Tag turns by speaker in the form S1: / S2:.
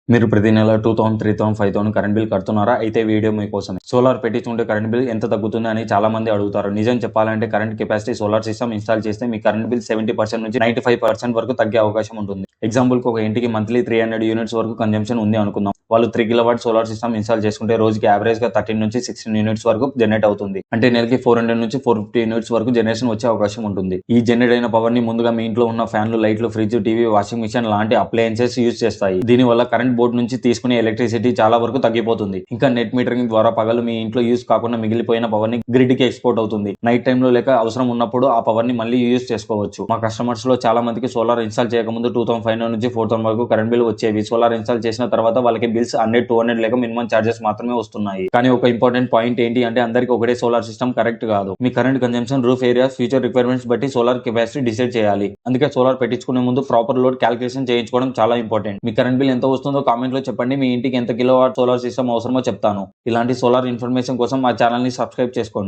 S1: మీరు ప్రతి నెల 2000, 3000, 5000 కరెంట్ బిల్ కడుతున్నారా? అయితే వీడియో మీకోసమే. సోలార్ పెట్టించుకుంటే కరెంట్ బిల్ ఎంత తగ్గుతుంది అని చాలా మంది అడుగుతారు. నిజం చెప్పాలంటే current capacity solar system install చేస్తే మీ కరెంట్ బిల్ 70% నుంచి 95% వరకు తగ్గే అవకాశం ఉంటుంది. ఎగ్జాంపుల్‌కి ఒక ఇంటికి మంత్లీ 300 యూనిట్స్ వరకు కన్జంప్షన్ ఉంది అనుకుందాం. వాళ్ళు 3 కిలోవాట్ సోలార్ సిస్టమ్ ఇన్‌స్టాల్ చేసుకుంటే రోజుకి యావరేజ్‌గా 13 నుంచి 16 యూనిట్స్ వరకు జనరేట్ అవుతుంది. అంటే నెలకి 400 నుంచి 450 యూనిట్స్ వరకు జనరేషన్ వచ్చే అవకాశం ఉంటుంది. ఈ జనరేట్ అయిన పవర్ ని ముందుగా మీ ఇంట్లో ఉన్న ఫ్యాన్లు, లైట్లు, ఫ్రిడ్జ్, టీవీ, వాషింగ్ మిషన్ లాంటి అప్లయన్సెస్ యూజ్ చేస్తాయి. దీనివల్ల కరెంట్ బోర్డు నుంచి తీసుకునే ఎలక్ట్రిసిటీ చాలా వరకు తగ్గిపోతుంది. ఇంకా నెట్ మీటరింగ్ ద్వారా పగలు మీ ఇంట్లో యూజ్ కాకుండా మిగిలిపోయిన పవర్ ని గ్రిడ్ కి ఎక్స్పోర్ట్ అవుతుంది. నైట్ టైమ్ లో లేక అవసరం ఉన్నప్పుడు ఆ పవర్ ని మళ్ళీ యూజ్ చేసుకోవచ్చు. మా కస్టమర్స్ లో చాలా మందికి సోలార్ ఇన్స్టాల్ చేయకముందు 2500 నుంచి 4000 వరకు కరెంట్ బిల్ వచ్చేవి. సోలార్ ఇన్స్టాల్ చేసిన తర్వాత వాళ్ళకి బిల్స్ 100, 200 లేక మినిమం చార్జెస్ మాత్రమే వస్తున్నాయి. కానీ ఒక ఇంపార్టెంట్ పాయింట్ ఏంటి అంటే అందరికి ఒకటే సోలార్ సిస్టమ్ కరెక్ట్ కాదు. మీ current consumption, roof area, future requirements బట్టి సోలార్ కెపాసిటీ డిసైడ్ చేయాలి. అందుకే సోలార్ పెట్టించుకునే ముందు ప్రాపర్ లోడ్ క్యాలిక్యులేషన్ చేయించుకోవడం చాలా ఇంపార్టెంట్. మీ కరెంట్ బిల్ ఎంత వస్తుందో కామెంట్ లో చెప్పండి. మీ ఇంటికి ఎంత కిలోవాట్ సోలార్ సిస్టమ్ అవసరమో చెప్తాను. ఇలాంటి సోలార్ ఇన్ఫర్మేషన్ కోసం మా ఛానల్ ని సబ్స్క్రైబ్ చేసుకోండి.